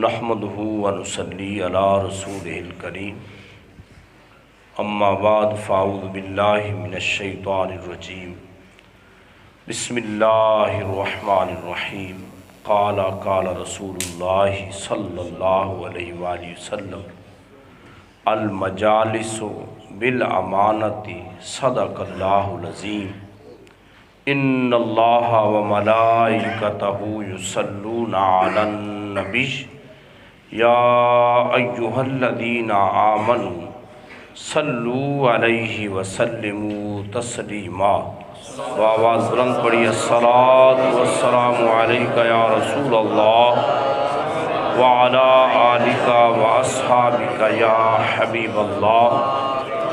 نحمدہ ونصلی علی رسولہ الکریم اما بعد فاعوذ باللہ من الشیطان الرجیم بسم اللہ الرحمن الرحیم قال رسول اللہ صلی اللہ علیہ وآلہ وسلم المجالس بالامانۃ صدق اللہ العظیم ان اللہ وملائکتہ یصلون علی النبی یا ایہا الذین آمنوا صلو علیہ وسلموا تسلیما۔ آواز بلند پڑھی الصلاۃ والسلام علیک یا رسول اللہ وعلی آلک واصحابک یا حبیب اللہ،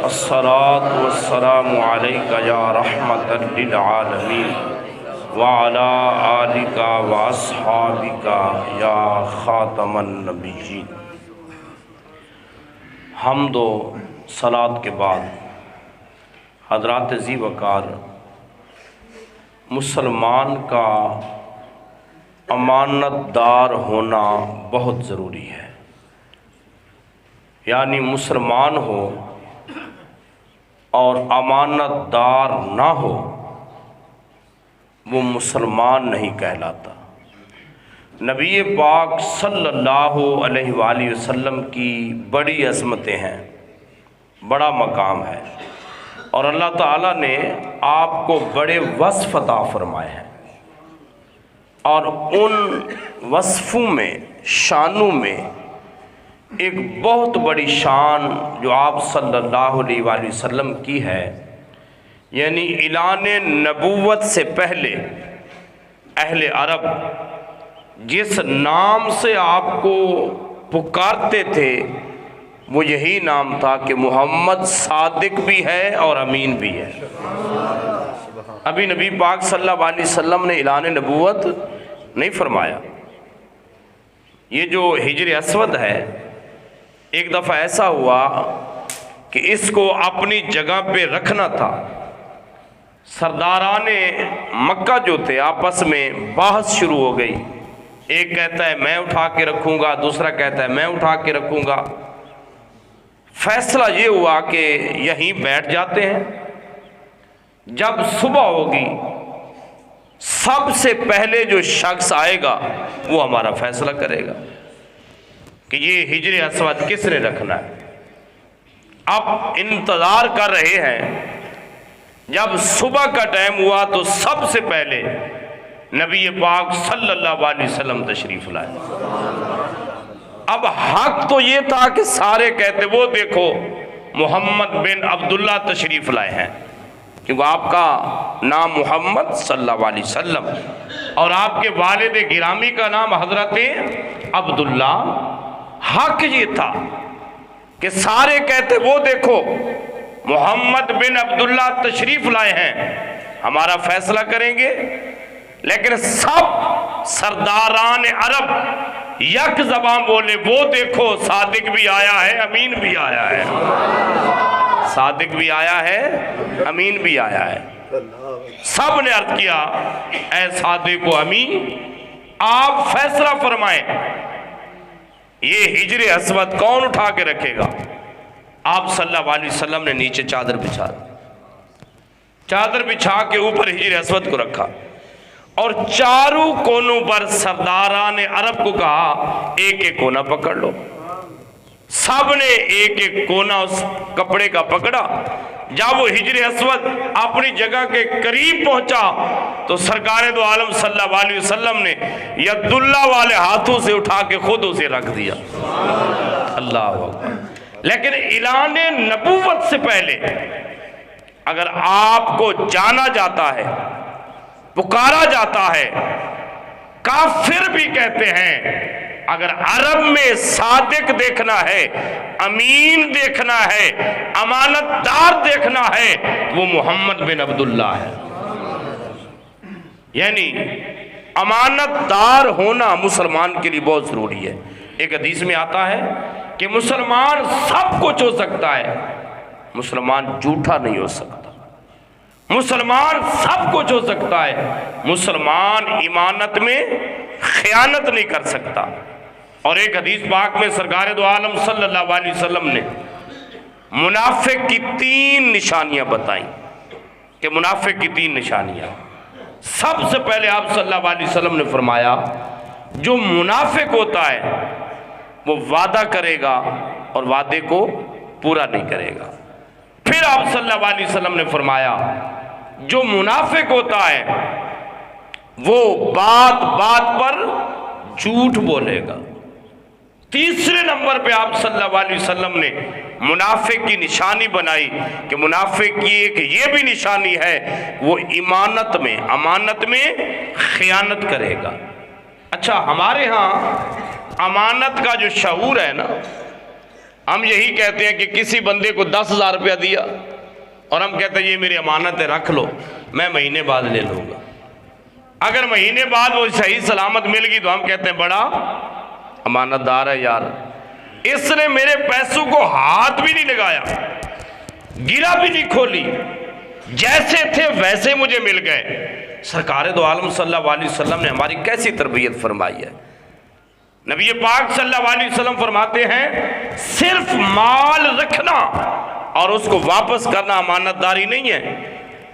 الصلاۃ والسلام علیک یا رحمۃ للعالمین وعلی آلک واصحابک یا خاتم النبیین۔ حمد و صلاۃ کے بعد حضرات ذی وقار، مسلمان کا امانت دار ہونا بہت ضروری ہے۔ یعنی مسلمان ہو اور امانت دار نہ ہو وہ مسلمان نہیں کہلاتا۔ نبی پاک صلی اللہ علیہ وآلہ وسلم کی بڑی عظمتیں ہیں، بڑا مقام ہے، اور اللہ تعالیٰ نے آپ کو بڑے وصف عطا فرمائے ہیں، اور ان وصفوں میں، شانوں میں ایک بہت بڑی شان جو آپ صلی اللہ علیہ وآلہ وسلم کی ہے، یعنی اعلان نبوت سے پہلے اہل عرب جس نام سے آپ کو پکارتے تھے وہ یہی نام تھا کہ محمد صادق بھی ہے اور امین بھی ہے۔ ابھی نبی پاک صلی اللہ علیہ وسلم نے اعلان نبوت نہیں فرمایا۔ یہ جو ہجر اسود ہے، ایک دفعہ ایسا ہوا کہ اس کو اپنی جگہ پہ رکھنا تھا۔ سرداران مکہ جو تھے آپس میں بحث شروع ہو گئی، ایک کہتا ہے میں اٹھا کے رکھوں گا، دوسرا کہتا ہے میں اٹھا کے رکھوں گا۔ فیصلہ یہ ہوا کہ یہیں بیٹھ جاتے ہیں، جب صبح ہوگی سب سے پہلے جو شخص آئے گا وہ ہمارا فیصلہ کرے گا کہ یہ ہجر اسود کس نے رکھنا ہے۔ اب انتظار کر رہے ہیں، جب صبح کا ٹائم ہوا تو سب سے پہلے نبی پاک صلی اللہ علیہ وسلم تشریف لائے۔ اب حق تو یہ تھا کہ سارے کہتے وہ دیکھو محمد بن عبداللہ تشریف لائے ہیں، کیونکہ آپ کا نام محمد صلی اللہ علیہ وسلم اور آپ کے والد گرامی کا نام حضرت عبداللہ۔ حق یہ تھا کہ سارے کہتے وہ دیکھو محمد بن عبداللہ تشریف لائے ہیں، ہمارا فیصلہ کریں گے۔ لیکن سب سرداران عرب یک زبان بولے وہ دیکھو صادق بھی آیا ہے، امین بھی آیا ہے، صادق بھی آیا ہے، امین بھی آیا ہے۔ سب نے عرض کیا اے صادق و امین، آپ فیصلہ فرمائیں، یہ ہجر اسود کون اٹھا کے رکھے گا؟ آپ صلی اللہ علیہ وسلم نے نیچے چادر بچھا دی، چادر بچھا کے اوپر ہجر اسود کو رکھا، اور چاروں کونوں پر سرداران عرب کو کہا ایک ایک کونا پکڑ لو۔ سب نے ایک ایک کونا اس کپڑے کا پکڑا۔ جب وہ ہجر اسود اپنی جگہ کے قریب پہنچا تو سرکار دو عالم صلی اللہ علیہ وسلم نے ید اللہ والے ہاتھوں سے اٹھا کے خود اسے رکھ دیا۔ اللہ اکبر۔ لیکن اعلان نبوت سے پہلے اگر آپ کو جانا جاتا ہے، پکارا جاتا ہے، کافر بھی کہتے ہیں اگر عرب میں صادق دیکھنا ہے، امین دیکھنا ہے، امانت دار دیکھنا ہے، وہ محمد بن عبداللہ ہے۔ یعنی امانت دار ہونا مسلمان کے لیے بہت ضروری ہے۔ ایک حدیث میں آتا ہے کہ مسلمان سب کچھ ہو سکتا ہے، مسلمان جھوٹا نہیں ہو سکتا۔ مسلمان سب کچھ ہو سکتا ہے، مسلمان امانت میں خیانت نہیں کر سکتا۔ اور ایک حدیث پاک میں سرکار دو عالم صلی اللہ علیہ وسلم نے منافق کی 3 نشانیاں بتائیں کہ منافق کی 3 نشانیاں۔ سب سے پہلے آپ صلی اللہ علیہ وسلم نے فرمایا جو منافق ہوتا ہے وہ وعدہ کرے گا اور وعدے کو پورا نہیں کرے گا۔ پھر آپ صلی اللہ علیہ وسلم نے فرمایا جو منافق ہوتا ہے وہ بات بات پر جھوٹ بولے گا۔ تیسرے نمبر پہ آپ صلی اللہ علیہ وسلم نے منافق کی نشانی بنائی کہ منافق کی ایک یہ بھی نشانی ہے وہ امانت میں خیانت کرے گا۔ اچھا ہمارے ہاں امانت کا جو شعور ہے نا، ہم یہی کہتے ہیں کہ کسی بندے کو 10,000 روپیہ دیا اور ہم کہتے ہیں یہ میری امانت ہے رکھ لو، میں مہینے بعد لے لوں گا۔ اگر مہینے بعد وہ صحیح سلامت مل گئی تو ہم کہتے ہیں بڑا امانت دار ہے یار، اس نے میرے پیسوں کو ہاتھ بھی نہیں لگایا، گرا بھی نہیں کھولی، جیسے تھے ویسے مجھے مل گئے۔ سرکار دو عالم صلی اللہ علیہ وسلم نے ہماری کیسی تربیت فرمائی ہے۔ نبی پاک صلی اللہ علیہ وسلم فرماتے ہیں صرف مال رکھنا اور اس کو واپس کرنا امانت داری نہیں ہے۔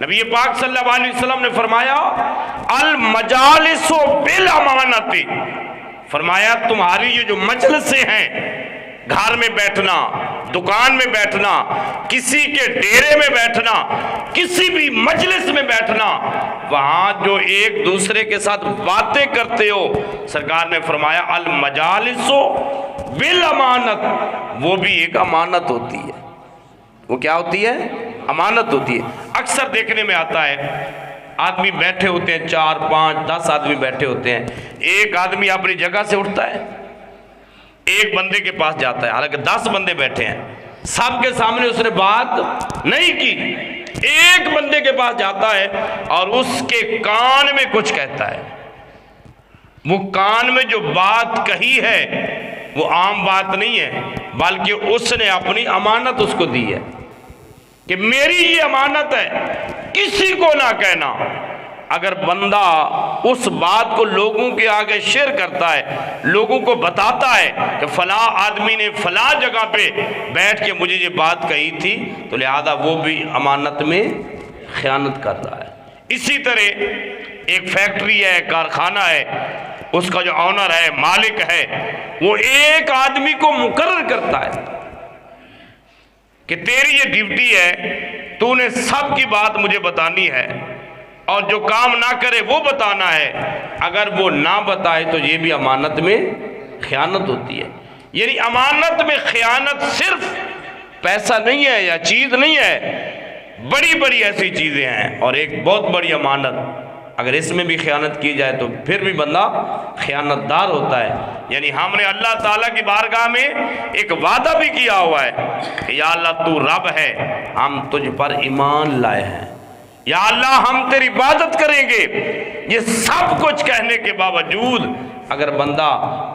نبی پاک صلی اللہ علیہ وسلم نے فرمایا المجالس بالامانت، فرمایا تمہاری یہ جو مجلسیں ہیں، گھر میں بیٹھنا، دکان میں بیٹھنا، کسی کے ڈیرے میں بیٹھنا، کسی بھی مجلس میں بیٹھنا، وہاں جو ایک دوسرے کے ساتھ باتیں کرتے ہو، سرکار نے فرمایا المجالس بالامانت، وہ بھی ایک امانت ہوتی ہے۔ وہ کیا ہوتی ہے؟ امانت ہوتی ہے۔ اکثر دیکھنے میں آتا ہے آدمی بیٹھے ہوتے ہیں 4 5 10 آدمی بیٹھے ہوتے ہیں، ایک آدمی اپنی جگہ سے اٹھتا ہے، ایک بندے کے پاس جاتا ہے، حالانکہ 10 بندے بیٹھے ہیں، سب کے سامنے اس نے بات نہیں کی، ایک بندے کے پاس جاتا ہے اور اس کے کان میں کچھ کہتا ہے۔ وہ کان میں جو بات کہی ہے وہ عام بات نہیں ہے، بلکہ اس نے اپنی امانت اس کو دی ہے کہ میری یہ امانت ہے، کسی کو نہ کہنا۔ اگر بندہ اس بات کو لوگوں کے آگے شیئر کرتا ہے، لوگوں کو بتاتا ہے کہ فلاں آدمی نے فلاں جگہ پہ بیٹھ کے مجھے یہ بات کہی تھی، تو لہذا وہ بھی امانت میں خیانت کر رہا ہے۔ اسی طرح ایک فیکٹری ہے، کارخانہ ہے، اس کا جو آنر ہے، مالک ہے، وہ ایک آدمی کو مقرر کرتا ہے کہ تیری یہ ڈیوٹی ہے، تو نے سب کی بات مجھے بتانی ہے اور جو کام نہ کرے وہ بتانا ہے، اگر وہ نہ بتائے تو یہ بھی امانت میں خیانت ہوتی ہے۔ یعنی امانت میں خیانت صرف پیسہ نہیں ہے یا چیز نہیں ہے، بڑی بڑی ایسی چیزیں ہیں، اور ایک بہت بڑی امانت اگر اس میں بھی خیانت کی جائے تو پھر بھی بندہ خیانت دار ہوتا ہے۔ یعنی ہم نے اللہ تعالیٰ کی بارگاہ میں ایک وعدہ بھی کیا ہوا ہے کہ یا اللہ تو رب ہے، ہم تجھ پر ایمان لائے ہیں، یا اللہ ہم تیری عبادت کریں گے۔ یہ سب کچھ کہنے کے باوجود اگر بندہ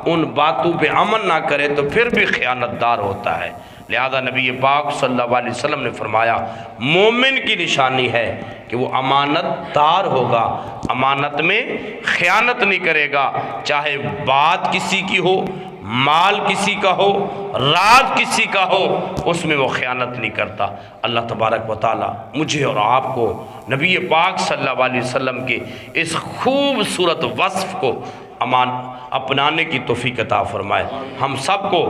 ان باتوں پہ عمل نہ کرے تو پھر بھی خیانت دار ہوتا ہے۔ لہذا نبی پاک صلی اللہ علیہ وسلم نے فرمایا مومن کی نشانی ہے کہ وہ امانت دار ہوگا، امانت میں خیانت نہیں کرے گا، چاہے بات کسی کی ہو، مال کسی کا ہو، راز کسی کا ہو، اس میں وہ خیانت نہیں کرتا۔ اللہ تبارک و تعالی مجھے اور آپ کو نبی پاک صلی اللہ علیہ وسلم کے اس خوبصورت وصف کو اپنانے کی توفیق عطا فرمائے، ہم سب کو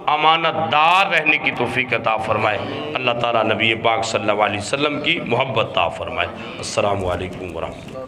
امانت دار رہنے کی توفیق عطا فرمائے۔ اللہ تعالیٰ نبی پاک صلی اللہ علیہ وسلم کی محبت عطا فرمائے۔ السلام علیکم ورحمۃ اللہ۔